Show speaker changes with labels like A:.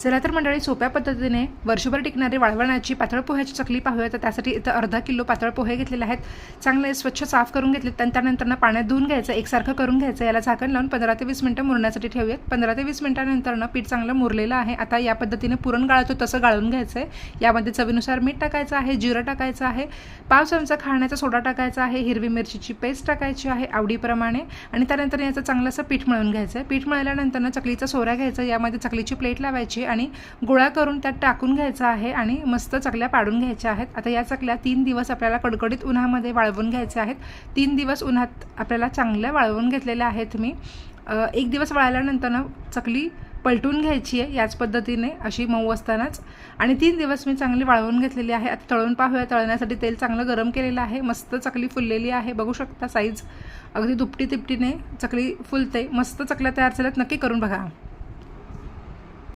A: चला तर मंडळी, सोप्या पद्धतीने वर्षभर टिकणारी वाळवणाची पातळ पोह्याची चकली पाहूया. तर त्यासाठी इथं अर्धा किलो पातळ पोहे घेतलेले आहेत. चांगले स्वच्छ साफ करून घेतले. त्यानंतर पाण्यात धुवून घ्यायचं, एकसारखं करून घ्यायचं. याला झाकण लावून 15 ते 20 मिनिटं मुरण्यासाठी ठेवूयात. 15 ते 20 मिनिटांनंतर पीठ चांगलं मुरलेलं आहे. आता या पद्धतीने पुरण गाळतो तसं गाळून घ्यायचं आहे. यामध्ये चवीनुसार मीठ टाकायचं आहे, जिरं टाकायचं आहे, पाव चमचा खाण्याचा सोडा टाकायचा आहे, हिरवी मिरचीची पेस्ट टाकायची आहे आवडीप्रमाणे आणि त्यानंतर याचं चांगलं असं पीठ मळून घ्यायचं आहे. पीठ मळल्यानंतर चकलीचा सोऱ्या घ्यायचा, यामध्ये चकलीची प्लेट लावायची आणि गोळा करून त्यात टाकून घ्यायचा आहे आणि मस्त चकल्या पाडून घ्यायच्या आहेत. आता या चकल्या 3 दिवस आपल्याला कडकडीत उन्हामध्ये वाळवून घ्यायच्या आहेत. 3 दिवस उन्हात आपल्याला चांगल्या वाळवून घेतलेल्या आहेत मी. 1 दिवस वाळल्यानंतर चकली पलटून घ्यायची आहे याच पद्धतीने, अशी मऊ असतानाच. आणि 3 दिवस मी चांगली वाळवून घेतलेली आहे. आता तळून पाहूया. तळण्यासाठी तेल चांगलं गरम केलेलं आहे. मस्त चकली फुललेली आहे, बघू शकता. साईज अगदी दुपटी तिपटीने चकली फुलते. मस्त चकल्या तयार झाल्यात, नक्की करून बघा.